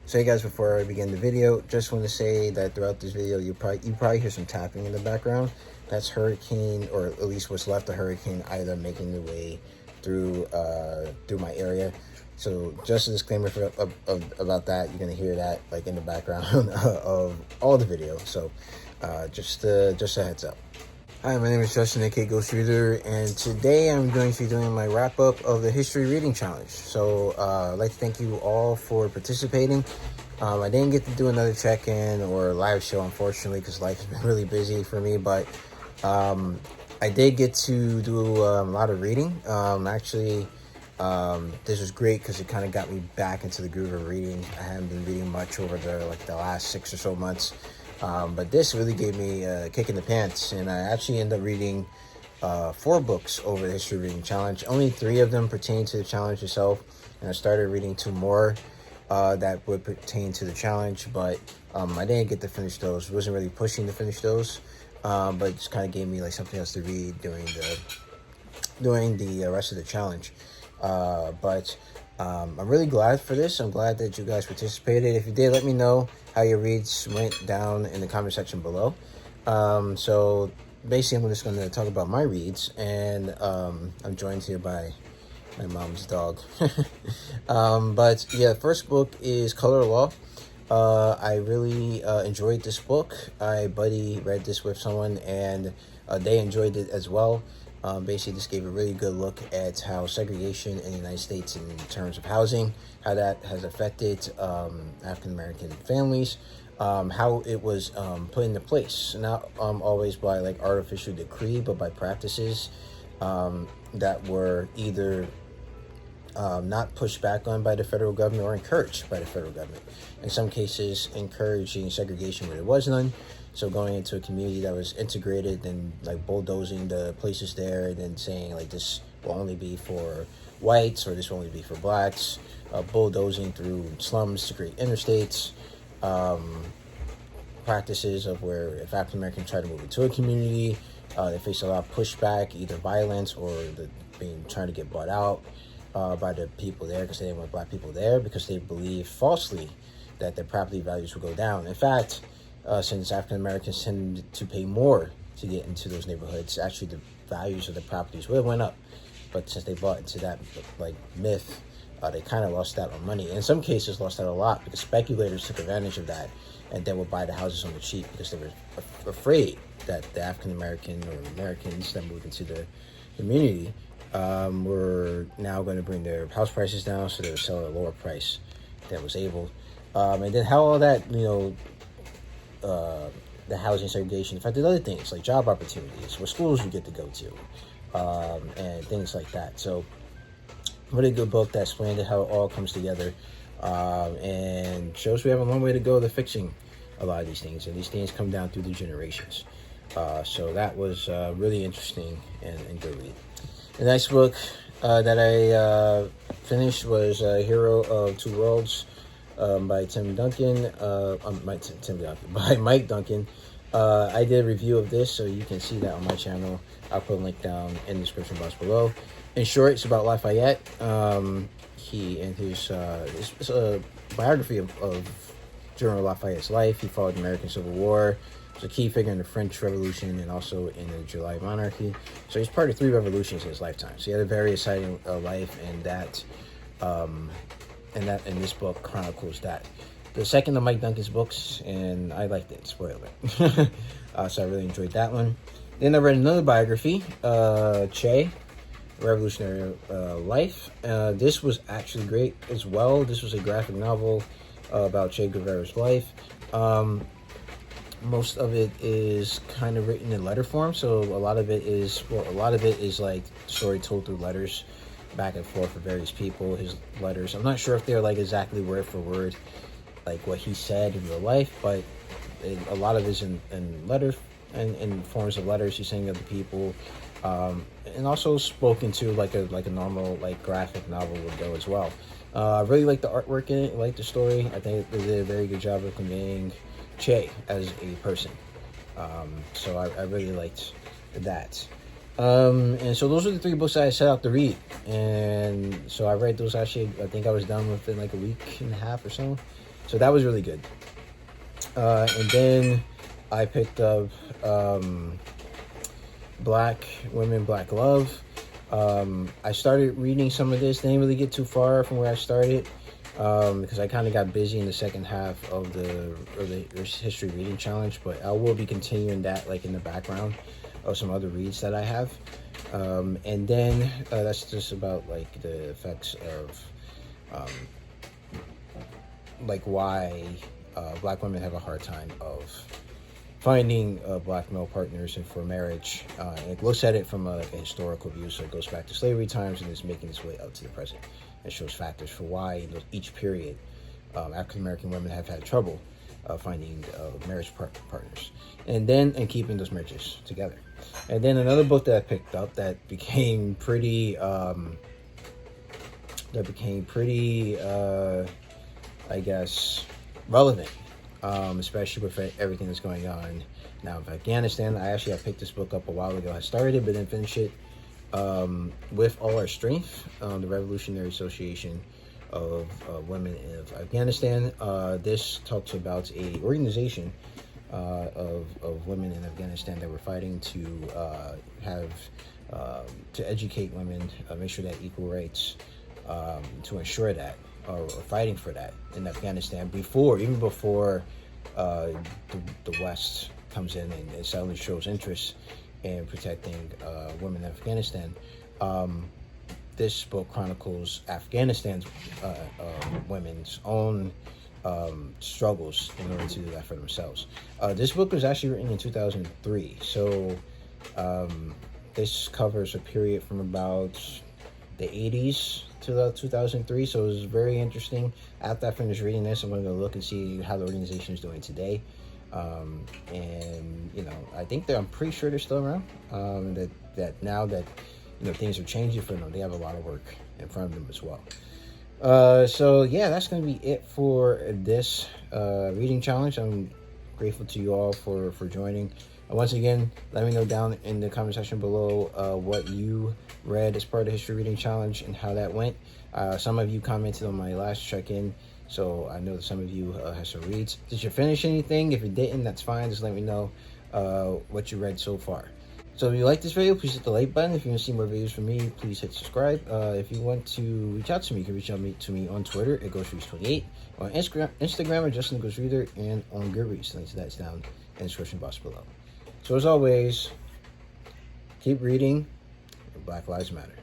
So hey guys, before I begin the video, just want to say that throughout this video, you probably hear some tapping in the background. That's hurricane, or at least what's left of Hurricane Ida making the way through my area. So just a disclaimer about that. You're gonna hear that like in the background of all the video. So just a heads up. Hi, my name is Justin, aka Ghost Reader, and today I'm going to be doing my wrap-up of the History Reading Challenge. So I'd like to thank you all for participating. I didn't get to do another check-in or live show, unfortunately, because life has been really busy for me, but I did get to do a lot of reading. This was great because it kind of got me back into the groove of reading. I haven't been reading much over the last 6 or so months. But this really gave me a kick in the pants, and I actually ended up reading 4 books over the History Reading Challenge. Only 3 of them pertain to the challenge itself, and I started reading 2 more that would pertain to the challenge, but I didn't get to finish those. Wasn't really pushing to finish those, but it just kind of gave me like something else to read during the rest of the challenge. I'm really glad for this. I'm glad that you guys participated. If you did, let me know how your reads went down in the comment section below. So basically, I'm just going to talk about my reads, and I'm joined here by my mom's dog. But yeah, the first book is Color Law. I really enjoyed this book. I buddy read this with someone, and they enjoyed it as well. Basically, this gave a really good look at how segregation in the United States in terms of housing, how that has affected African-American families, how it was put into place, not always by like artificial decree, but by practices that were either not pushed back on by the federal government or encouraged by the federal government. In some cases, encouraging segregation where there was none. So going into a community that was integrated and like bulldozing the places there, and then saying like this will only be for whites or this will only be for blacks, bulldozing through slums to create interstates, practices of where if African Americans try to move into a community, they face a lot of pushback, either violence or trying to get bought out by the people there because they didn't want black people there because they believed falsely that their property values would go down. In fact, since African Americans tend to pay more to get into those neighborhoods, actually the values of the properties would have went up. But since they bought into that like myth, they kind of lost out on money. In some cases, lost out a lot because speculators took advantage of that and then would buy the houses on the cheap because they were afraid that the African American or Americans that moved into the community were now going to bring their house prices down, so they would sell at a lower price that was able. And then how all that, the housing segregation affected other things like job opportunities, what schools you get to go to, and things like that. So really good book that explained how it all comes together, and shows we have a long way to go to fixing a lot of these things, and these things come down through the generations. So that was really interesting and good read. The next book that I finished was Hero of Two Worlds, by Mike Duncan. I did a review of this, so you can see that on my channel. I'll put a link down in the description box below. In short, it's about Lafayette. He and his it's a biography of General Lafayette's life. He fought the American Civil War. He was a key figure in the French Revolution and also in the July Monarchy. So he's part of 3 revolutions in his lifetime. So he had a very exciting life, and this book chronicles that. The second of Mike Duncan's books, and I liked it. Spoiler alert. So I really enjoyed that one. Then I read another biography, Che, Revolutionary Life. This was actually great as well. This was a graphic novel about Che Guevara's life. Most of it is kind of written in letter form, so a lot of it is like story told through letters back and forth for various people. His letters, I'm not sure if they're like exactly word for word like what he said in real life, but a lot of it is in letters and in forms of letters he's sending other people, and also spoken to like a normal like graphic novel would go as well. I really like the artwork in it. I like the story. I think they did a very good job of conveying Che as a person. So I really liked that. And so those are the 3 books I set out to read. And so I read those actually, I think I was done within like a week and a half or so. So that was really good. And then I picked up Black Women, Black Love. I started reading some of this. Didn't really get too far from where I started because I kind of got busy in the second half of the history reading challenge. But I will be continuing that like in the background of some other reads that I have. And then that's just about like the effects of like why Black women have a hard time of finding Black male partners and for marriage. It looks at it from a historical view, so it goes back to slavery times and is making its way up to the present. It shows factors for why in each period African American women have had trouble finding marriage partners, and keeping those marriages together. And then another book that I picked up that became pretty I guess relevant, especially with everything that's going on now in Afghanistan. I picked this book up a while ago. I started it but didn't finish it. With All Our Strength, the Revolutionary Association of Women of Afghanistan. This talks about a organization of women in Afghanistan that were fighting to educate women, make sure that equal rights, to ensure that, or fighting for that in Afghanistan even before the West comes in and suddenly shows interest in protecting women in Afghanistan. This book chronicles Afghanistan's women's own struggles in order to do that for themselves. This book was actually written in 2003, so this covers a period from about the 80s to 2003, so it was very interesting. After I finish reading this, I'm going to go look and see how the organization is doing today. And I'm pretty sure they're still around. That now that things are changing for them, they have a lot of work in front of them as well. So yeah, that's going to be it for this reading challenge. I'm grateful to you all for joining. Once again, let me know down in the comment section below what you read as part of the history reading challenge and how that went. Some of you commented on my last check-in, so I know that some of you have some reads. Did you finish anything? If you didn't, that's fine. Just let me know what you read so far. So if you like this video, please hit the like button. If you want to see more videos from me, please hit subscribe. If you want to reach out to me, you can reach out to me on Twitter at GhostReads28, on Instagram at Justin the Ghost Reader, and on Goodreads. Links to that's down in the description box below. So as always, keep reading. Black Lives Matter.